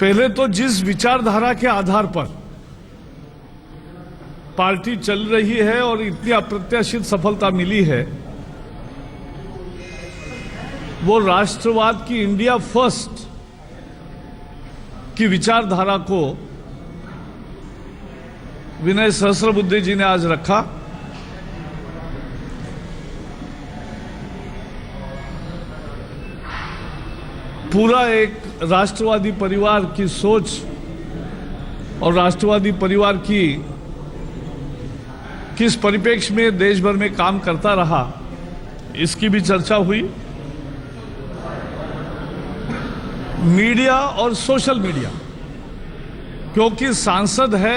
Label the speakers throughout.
Speaker 1: पहले तो जिस विचारधारा के आधार पर पार्टी चल रही है और इतनी अप्रत्याशित सफलता मिली है, वो राष्ट्रवाद की इंडिया फर्स्ट की विचारधारा को विनय सहस्त्रबुद्धे जी ने आज रखा। पूरा एक राष्ट्रवादी परिवार की सोच और राष्ट्रवादी परिवार की किस परिप्रेक्ष्य में देश भर में काम करता रहा, इसकी भी चर्चा हुई। मीडिया और सोशल मीडिया, क्योंकि सांसद है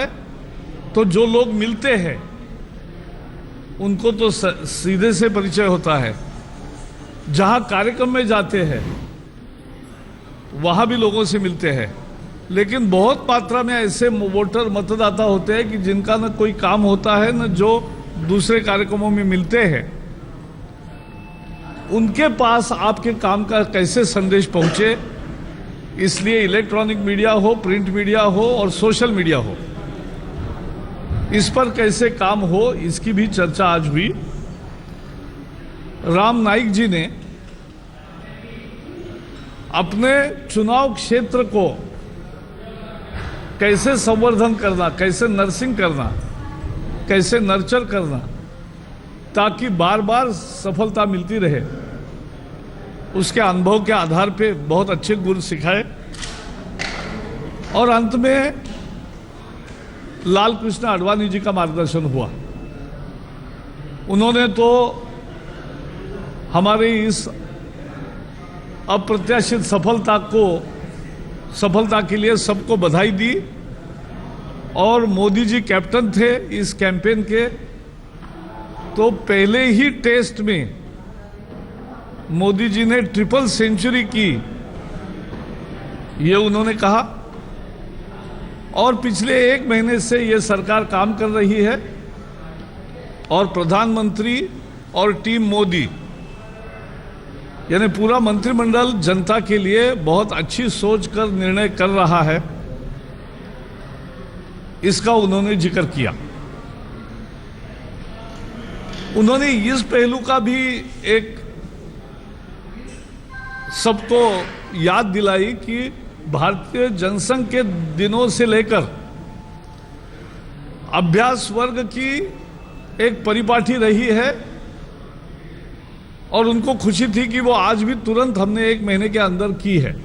Speaker 1: तो जो लोग मिलते हैं उनको तो सीधे से परिचय होता है, जहां कार्यक्रम में जाते हैं वहां भी लोगों से मिलते हैं, लेकिन बहुत मात्रा में ऐसे वोटर मतदाता होते हैं कि जिनका न कोई काम होता है न जो दूसरे कार्यक्रमों में मिलते हैं। उनके पास आपके काम का कैसे संदेश पहुंचे, इसलिए इलेक्ट्रॉनिक मीडिया हो, प्रिंट मीडिया हो और सोशल मीडिया हो, इस पर कैसे काम हो, इसकी भी चर्चा आज हुई। राम नाईक जी ने अपने चुनाव क्षेत्र को कैसे संवर्धन करना, कैसे नर्सिंग करना, कैसे नर्चर करना, ताकि बार बार सफलता मिलती रहे, उसके अनुभव के आधार पे बहुत अच्छे गुण सिखाए। और अंत में लाल कृष्ण आडवाणी जी का मार्गदर्शन हुआ। उन्होंने तो हमारे इस अप्रत्याशित सफलता के लिए सबको बधाई दी। और मोदी जी कैप्टन थे इस कैंपेन के, तो पहले ही टेस्ट में मोदी जी ने ट्रिपल सेंचुरी की, ये उन्होंने कहा। और पिछले 1 महीने से ये सरकार काम कर रही है और प्रधानमंत्री और टीम मोदी यानी पूरा मंत्रिमंडल जनता के लिए बहुत अच्छी सोच कर निर्णय कर रहा है, इसका उन्होंने जिक्र किया। उन्होंने इस पहलू का भी एक सबको याद दिलाई कि भारतीय जनसंघ के दिनों से लेकर अभ्यास वर्ग की एक परिपाटी रही है और उनको खुशी थी कि वो आज भी तुरंत हमने 1 महीने के अंदर की है।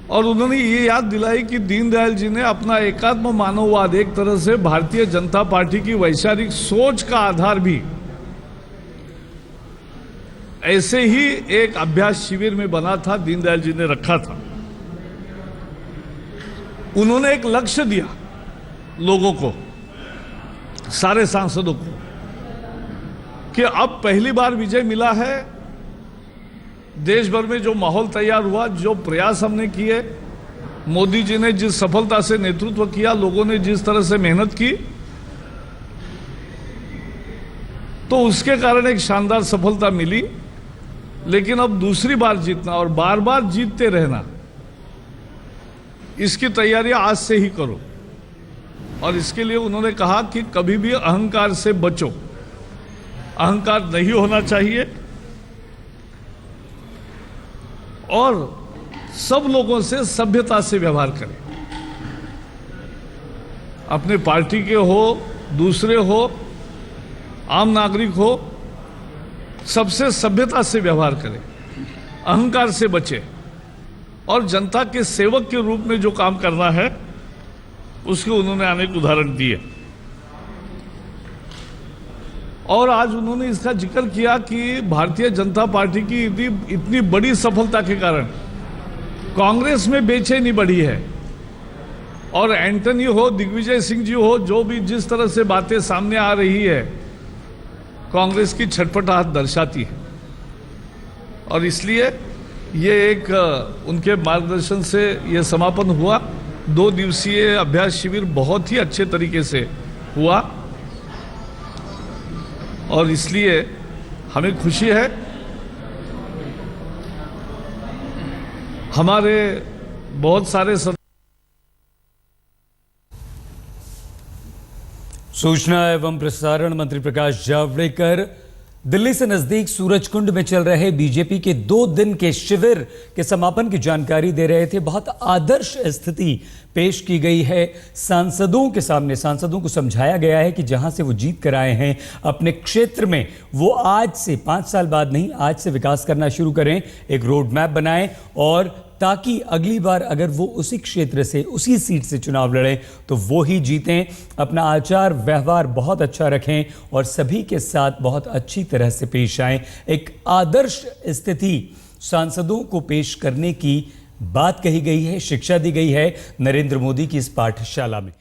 Speaker 1: और उन्होंने ये याद दिलाई कि दीनदयाल जी ने अपना एकात्म मानववाद, एक तरह से भारतीय जनता पार्टी की वैचारिक सोच का आधार भी ऐसे ही एक अभ्यास शिविर में बना था, दीनदयाल जी ने रखा था। उन्होंने एक लक्ष्य दिया लोगों को, सारे सांसदों को, कि अब पहली बार विजय मिला है। देश भर में जो माहौल तैयार हुआ, जो प्रयास हमने किए, मोदी जी ने जिस सफलता से नेतृत्व किया, लोगों ने जिस तरह से मेहनत की, तो उसके कारण एक शानदार सफलता मिली। लेकिन अब दूसरी बार जीतना और बार बार जीतते रहना, इसकी तैयारी आज से ही करो। और इसके लिए उन्होंने कहा कि कभी भी अहंकार से बचो, अहंकार नहीं होना चाहिए और सब लोगों से सभ्यता से व्यवहार करें। अपने पार्टी के हो, दूसरे हो, आम नागरिक हो, सबसे सभ्यता से व्यवहार करें, अहंकार से बचे और जनता के सेवक के रूप में जो काम करना है उसके उन्होंने अनेक उदाहरण दिए। और आज उन्होंने इसका जिक्र किया कि भारतीय जनता पार्टी की इतनी बड़ी सफलता के कारण कांग्रेस में बेचैनी बढ़ी है। और एंटनी हो, दिग्विजय सिंह जी हो, जो भी जिस तरह से बातें सामने आ रही है, कांग्रेस की छटपटाहट दर्शाती है। और इसलिए ये एक उनके मार्गदर्शन से ये समापन हुआ। 2 दिवसीय अभ्यास शिविर बहुत ही अच्छे तरीके से हुआ और इसलिए हमें खुशी है। हमारे बहुत सारे
Speaker 2: सूचना एवं प्रसारण मंत्री प्रकाश जावड़ेकर दिल्ली से नजदीक सूरजकुंड में चल रहे बीजेपी के 2 दिन के शिविर के समापन की जानकारी दे रहे थे। बहुत आदर्श स्थिति पेश की गई है सांसदों के सामने। सांसदों को समझाया गया है कि जहां से वो जीत कर आए हैं अपने क्षेत्र में, वो आज से 5 साल बाद नहीं, आज से विकास करना शुरू करें, एक रोड मैप बनाएं, और ताकि अगली बार अगर वो उसी क्षेत्र से, उसी सीट से चुनाव लड़ें तो वो ही जीतें। अपना आचार व्यवहार बहुत अच्छा रखें और सभी के साथ बहुत अच्छी तरह से पेश आएं। एक आदर्श स्थिति सांसदों को पेश करने की बात कही गई है, शिक्षा दी गई है नरेंद्र मोदी की इस पाठशाला में।